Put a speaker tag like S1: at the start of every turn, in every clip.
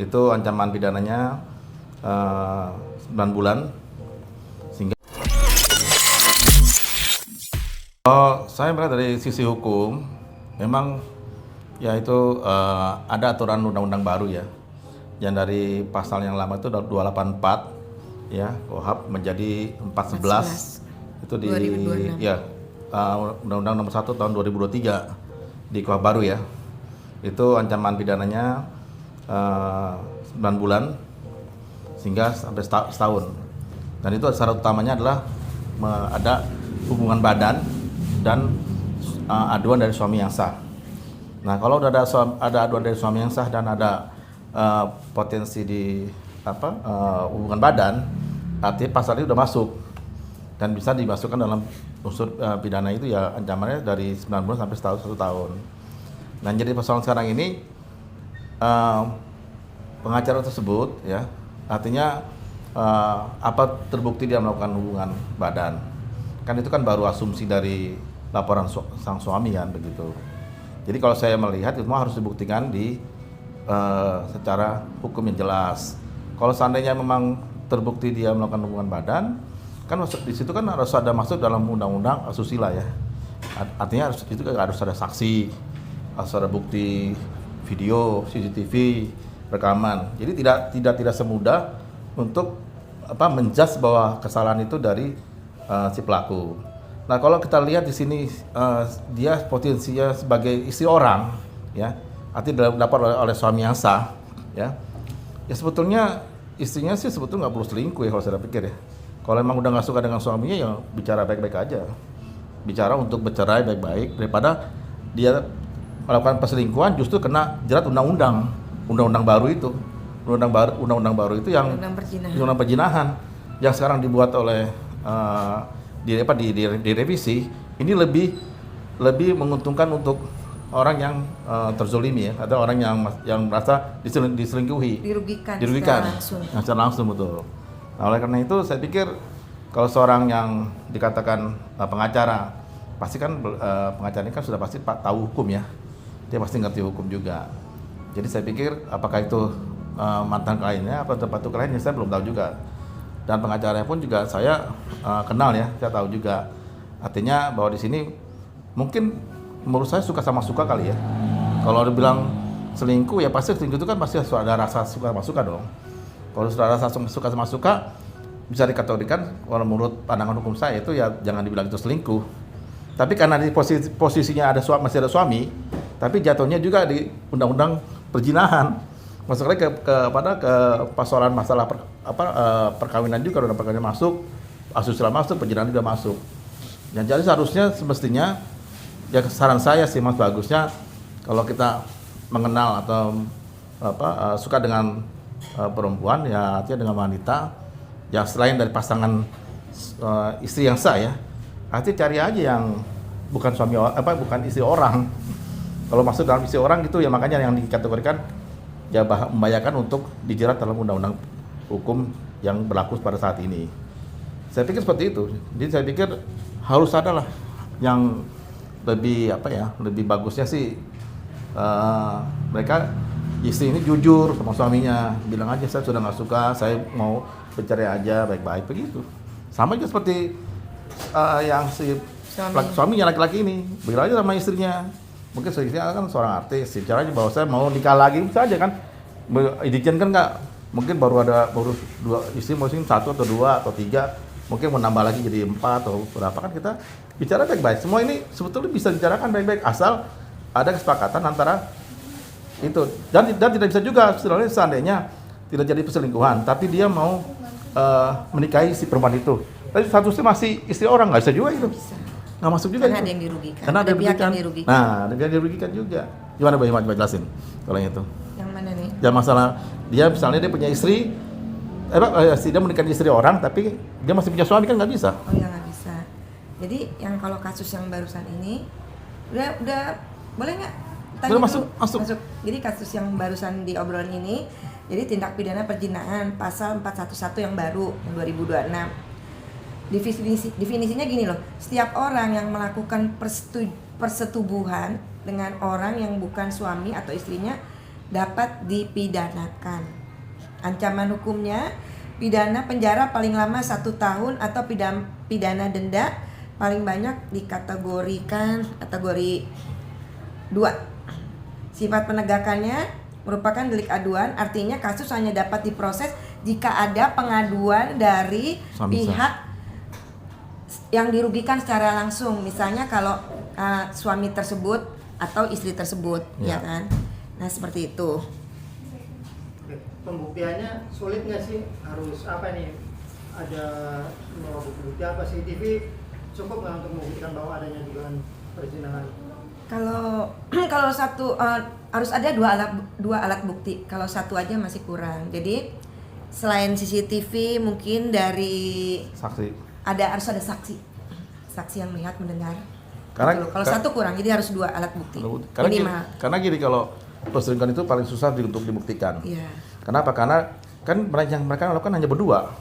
S1: Itu ancaman pidananya 9 bulan. Sehingga saya melihat dari sisi hukum, memang ya itu ada aturan undang-undang baru ya, yang dari pasal yang lama itu 284 ya KUHP menjadi 411 itu di
S2: 2026.
S1: ya Undang-Undang Nomor 1 tahun 2023 di KUHP baru ya. Itu ancaman pidananya 9 bulan sehingga sampai setahun. Dan itu syarat utamanya adalah ada hubungan badan dan aduan dari suami yang sah. Nah, kalau udah ada aduan dari suami yang sah dan ada potensi di hubungan badan, artinya pasal itu udah masuk dan bisa dimasukkan dalam unsur pidana itu ya, ancamannya dari 9 bulan sampai 1 tahun. Nah, jadi persoalan sekarang ini pengacara tersebut ya, artinya apa terbukti dia melakukan hubungan badan, kan itu kan baru asumsi dari laporan sang suami kan begitu. Jadi kalau saya melihat itu harus dibuktikan di secara hukum yang jelas. Kalau seandainya memang terbukti dia melakukan hubungan badan, kan di situ kan harus ada masuk dalam undang-undang asusila ya. Artinya itu harus ada saksi, harus ada bukti video, CCTV, rekaman. Jadi tidak semudah untuk menjudge bahwa kesalahan itu dari si pelaku. Nah, kalau kita lihat di sini dia potensinya sebagai istri orang ya, artinya dapat oleh suami yang sah ya. Ya sebetulnya istrinya sih sebetulnya nggak perlu selingkuh ya kalau saya pikir ya. Kalau emang udah nggak suka dengan suaminya ya bicara baik-baik aja. Bicara untuk bercerai baik-baik daripada dia melakukan perselingkuhan justru kena jerat undang-undang baru itu. Undang-undang baru itu yang undang perjinahan yang sekarang dibuat oleh direvisi ini lebih menguntungkan untuk orang yang terzolimi ya, atau orang yang merasa diselingkuhi, dirugikan secara langsung betul. Nah, oleh karena itu saya pikir kalau seorang yang dikatakan pengacara, pasti kan pengacara ini kan sudah pasti tahu hukum ya, dia pasti ngerti hukum juga. Jadi saya pikir apakah itu mantan kliennya atau tempat kliennya saya belum tahu juga. Dan pengacaranya pun juga saya kenal ya, saya tahu juga. Artinya bahwa di sini mungkin menurut saya suka sama suka kali ya. Kalau dibilang selingkuh ya pasti selingkuh itu kan pasti ada rasa suka sama suka dong. Kalau sudah rasa suka sama suka bisa dikategorikan, kalau menurut pandangan hukum saya itu ya jangan dibilang itu selingkuh. Tapi karena di posisinya masih ada suami, tapi jatuhnya juga di undang-undang perjinahan. Masuknya ke persoalan masalah perkawinan juga, udah perkawinan masuk, asusila masuk, perjinahan juga masuk. Dan jadi seharusnya semestinya ya saran saya sih Mas, bagusnya kalau kita mengenal atau suka dengan perempuan ya, artinya dengan wanita yang selain dari pasangan istri yang sah ya, artinya cari aja yang bukan bukan istri orang. Kalau masuk dalam istri orang gitu ya, makanya yang dikategorikan ya membahayakan untuk dijerat dalam undang-undang hukum yang berlaku pada saat ini. Saya pikir seperti itu. Jadi saya pikir harus ada lah yang lebih lebih bagusnya sih mereka istri ini jujur sama suaminya, bilang aja saya sudah nggak suka, saya mau bercerai aja baik-baik begitu. Sama juga seperti yang si suaminya laki-laki ini, bilang aja sama istrinya. Mungkin istrinya kan seorang artis, caranya bahwa saya mau nikah lagi saja kan, diizinkan nggak? Mungkin baru dua istri, mungkin 1 atau 2 atau 3, mungkin mau nambah lagi jadi 4 atau berapa, kan kita bicara baik-baik. Semua ini sebetulnya bisa dibicarakan baik-baik asal ada kesepakatan antara itu, dan tidak bisa juga seandainya tidak jadi perselingkuhan, tapi dia mau menikahi si perempuan itu, tapi statusnya masih istri orang, nggak bisa juga itu. Nggak masuk juga.
S2: Karena ada yang dirugikan.
S1: Karena ada pihak yang dirugikan. Nah, ada yang dirugikan juga. Gimana Mbak Hima, coba jelasin kalau yang itu.
S2: Yang mana nih?
S1: Ya masalah dia misalnya dia punya istri, dia menikahi istri orang, tapi dia masih punya suami, kan nggak bisa.
S2: Oh ya, nggak bisa. Jadi yang kalau kasus yang barusan ini udah boleh nggak?
S1: Boleh, masuk.
S2: Jadi kasus yang barusan di obrolan ini, jadi tindak pidana perjinahan pasal 411 yang baru yang 2026. Definisinya gini loh, setiap orang yang melakukan persetubuhan dengan orang yang bukan suami atau istrinya dapat dipidanakan. Ancaman hukumnya pidana penjara paling lama 1 tahun atau pidana denda paling banyak dikategorikan kategori 2. Sifat penegakannya merupakan delik aduan, artinya kasus hanya dapat diproses jika ada pengaduan dari pihak yang dirugikan secara langsung. Misalnya kalau suami tersebut atau istri tersebut, ya kan? Nah, seperti itu.
S3: Pembuktiannya sulit nggak sih? Harus apa nih? Ada bukti apa? CCTV cukup nggak untuk membuktikan bahwa adanya dugaan perzinahan?
S2: Kalau satu harus ada dua alat bukti. Kalau satu aja masih kurang. Jadi selain CCTV mungkin dari
S1: Saksi.
S2: harus ada saksi yang melihat mendengar.
S1: Karena
S2: Kalau satu kurang, jadi harus 2 alat bukti.
S1: Karena gini kalau perselingkuhan itu paling susah untuk dibuktikan.
S2: Iya.
S1: Kenapa? Karena kan yang mereka lakukan hanya berdua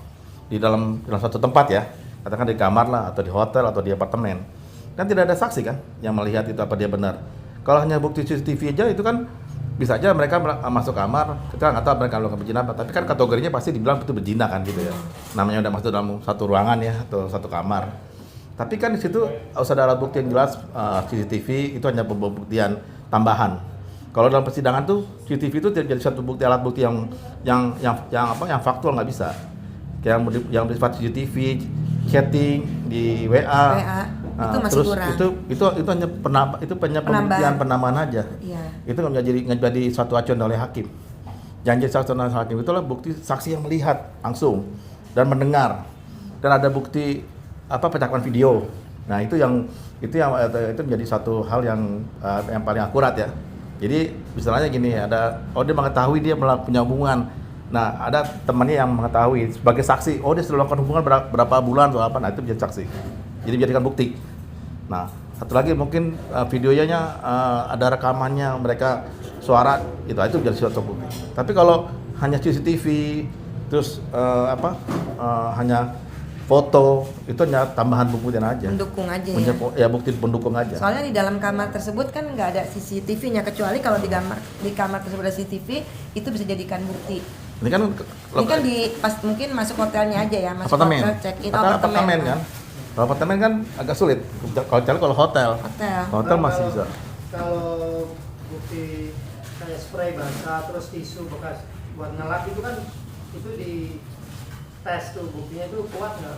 S1: di dalam satu tempat ya, katakan di kamar lah, atau di hotel, atau di apartemen. Kan tidak ada saksi kan yang melihat itu apa dia benar. Kalau hanya bukti CCTV aja itu kan bisa aja mereka masuk kamar, kita nggak tahu mereka melakukan berzina apa, tapi kan kategorinya pasti dibilang itu berzina kan gitu ya. Namanya udah masuk dalam satu ruangan ya atau satu kamar. Tapi kan di situ harus ada alat bukti yang jelas. CCTV itu hanya pembuktian tambahan. Kalau dalam persidangan tuh CCTV itu tidak jadi satu bukti, alat bukti yang faktual, nggak bisa. Kayak yang bersifat CCTV, chatting di WA.
S2: Itu masih
S1: terus
S2: kurang.
S1: Itu hanya pembuktian penambahan aja.
S2: Iya.
S1: Itu nggak jadi suatu acuan oleh hakim. Yang jadi suatu acuan oleh hakim itulah bukti saksi yang melihat langsung dan mendengar, dan ada bukti percakapan video. Nah itu menjadi satu hal yang paling akurat ya. Jadi misalnya gini, dia mengetahui dia punya hubungan. Nah ada temannya yang mengetahui sebagai saksi, dia sudah melakukan hubungan berapa bulan atau apa. Nah itu menjadi saksi. Jadi dijadikan bukti. Nah satu lagi mungkin videonya ada rekamannya mereka suara, itu menjadi suatu bukti. Tapi kalau hanya CCTV terus hanya foto, itu hanya tambahan pembuktian aja.
S2: Pendukung aja ya.
S1: Ya bukti pendukung aja.
S2: Soalnya di dalam kamar tersebut kan nggak ada CCTV-nya, kecuali kalau di kamar tersebut ada CCTV, itu bisa jadikan bukti.
S1: Ini kan
S2: pas mungkin masuk hotelnya aja ya, masuk
S1: apartemen.
S2: Hotel check in
S1: Apartemen kan. Kalau apartemen kan agak sulit. Kalau hotel masih bisa.
S3: Kalau bukti kayak spray basah terus tisu bekas buat ngelap itu kan itu di tes tuh buktinya itu kuat nggak?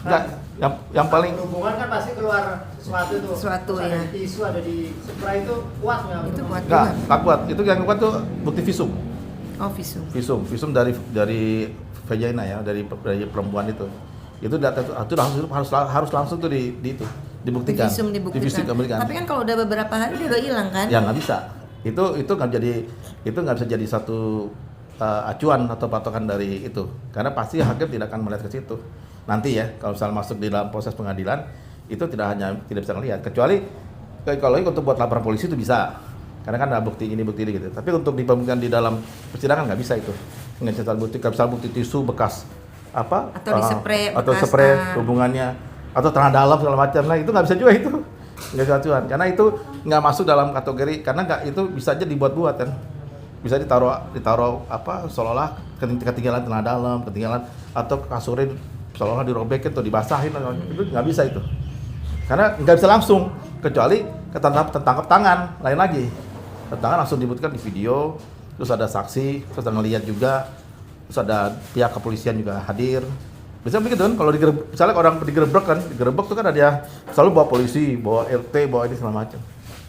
S1: Enggak, yang paling
S3: hubungan kan pasti keluar sesuatu tuh. Ada di tisu, ada di spray itu kuat nggak?
S2: Itu kuat.
S1: Nggak kuat. Itu yang kuat tuh bukti visum.
S2: Oh, visum.
S1: Visum dari vagina ya, dari perempuan itu. Itu data itu harus langsung tuh dibuktikan.
S2: Dibuktikan. Tapi kan kalau udah beberapa hari dia udah hilang kan?
S1: Ya nggak bisa. Itu nggak bisa jadi satu acuan atau patokan dari itu, karena pasti hakim tidak akan melihat ke situ nanti ya. Kalau misalnya masuk di dalam proses pengadilan itu tidak bisa melihat, kecuali kalau untuk buat laporan polisi itu bisa, karena kan ada bukti ini gitu. Tapi untuk dipembuktikan di dalam persidangan nggak bisa itu. Nggak bisa bukti, misalnya bukti tisu bekas
S2: atau di
S1: spray hubungannya atau tanah dalam segala macam, itu nggak bisa juga itu. Nggak bisa acuan, karena itu nggak masuk dalam kategori, karena itu bisa aja dibuat-buat kan. Bisa ditaruh seolah-olah ketinggalan tanah dalam, atau kasurnya seolah-olah dirobekin atau dibasahin, itu nggak bisa itu, karena nggak bisa langsung, kecuali ketangkap tangan, lain lagi. Tangan langsung dibuktikan di video, terus ada saksi, terus ada ngelihat juga, terus ada pihak kepolisian juga hadir. Biasanya begitu kan, kalau misalnya orang digerebek tuh kan ada selalu bawa polisi, bawa RT, bawa ini segala macam.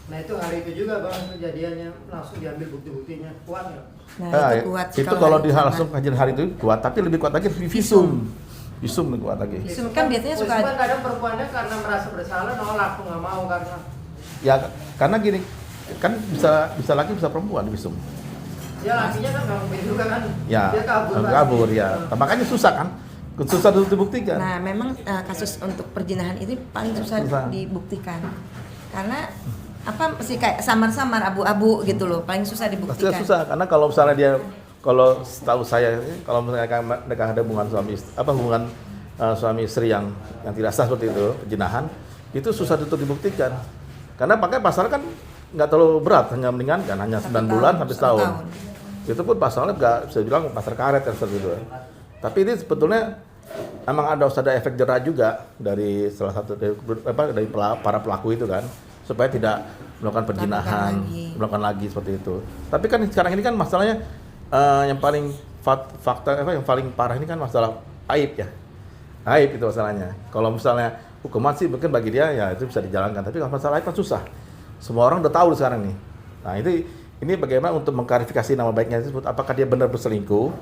S3: Nah itu hari itu juga bang kejadiannya langsung diambil bukti-buktinya, kuat nggak?
S2: Nah itu kuat.
S1: Itu kalau langsung kajian hari itu kuat, tapi lebih kuat lagi visum lebih kuat lagi.
S2: Visum kan biasanya suka.
S3: Kan kadang perempuannya karena merasa bersalah nolak, aku nggak mau karena.
S1: Ya karena gini, kan bisa laki bisa perempuan visum.
S3: Ya lakinya kan nggak mungkin juga kan.
S1: Ya. Dia kabur ya. Makanya susah kan. Susah dibuktikan.
S2: Nah memang kasus untuk perzinahan ini paling susah dibuktikan, karena mesti kayak samar-samar abu-abu gitu loh, paling susah dibuktikan.
S1: Pasti susah, karena kalau misalnya kalau setahu saya, kalau misalnya mereka ada hubungan suami istri yang tidak sah seperti itu, perzinahan, itu susah untuk dibuktikan. Karena pakai pasal kan nggak terlalu berat, hanya meringankan, hanya 9 bulan sampai setahun. Itu pun pasalnya nggak bisa bilang pasar karet kan seperti itu. Tapi ini sebetulnya emang ada efek jerah juga dari salah satu dari para pelaku itu kan, supaya tidak melakukan perzinahan, melakukan lagi seperti itu. Tapi kan sekarang ini kan masalahnya yang paling yang paling parah ini kan masalah aib ya. Aib itu masalahnya. Kalau misalnya hukuman sih mungkin bagi dia ya itu bisa dijalankan, tapi kalau masalah aib kan susah. Semua orang udah tahu sekarang nih. Nah, ini bagaimana untuk mengklarifikasi nama baiknya tersebut, apakah dia benar berselingkuh?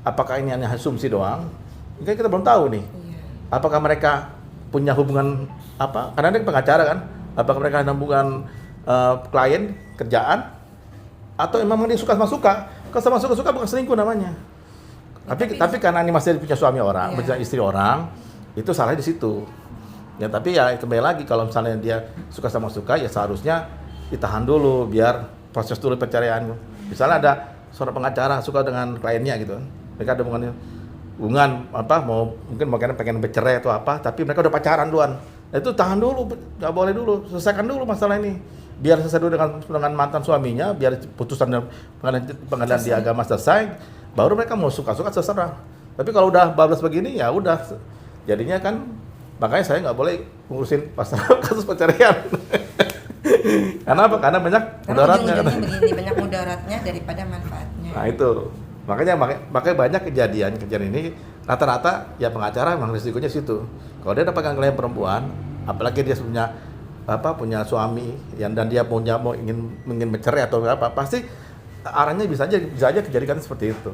S1: Apakah ini hanya asumsi doang? Mungkin kita belum tahu nih. Apakah mereka punya hubungan apa? Karena dia pengacara kan. Apakah mereka ada hubungan klien, kerjaan, atau memang dia suka sama suka? Kalau sama suka bukan selingkuh namanya. Tapi karena ini masih punya suami orang, punya istri orang, itu salahnya di situ. Ya tapi ya kembali lagi kalau misalnya dia suka sama suka ya seharusnya ditahan dulu biar proses dulu perceraian. Misalnya ada seorang pengacara suka dengan kliennya gitu. Mereka ada hubungan apa mau mungkin pengen bercerai atau apa, tapi mereka udah pacaran duluan. Nah, itu tahan dulu, nggak boleh dulu, selesaikan dulu masalah ini. Biar selesai dulu dengan mantan suaminya, biar putusan pengadilan di agama selesai, baru mereka mau suka-suka terserah. Tapi kalau udah bablas begini ya udah jadinya kan. Makanya saya nggak boleh ngurusin kasus perceraian. Karena apa? Karena banyak mudaratnya.
S2: Begini, banyak mudaratnya daripada manfaatnya.
S1: Nah itu, makanya banyak kejadian ini rata-rata ya pengacara memang risikonya situ. Kalau dia dapatkan klien perempuan, apalagi dia punya suami dan dia ingin bercerai atau apa, pasti arahnya bisa aja kejadian seperti itu.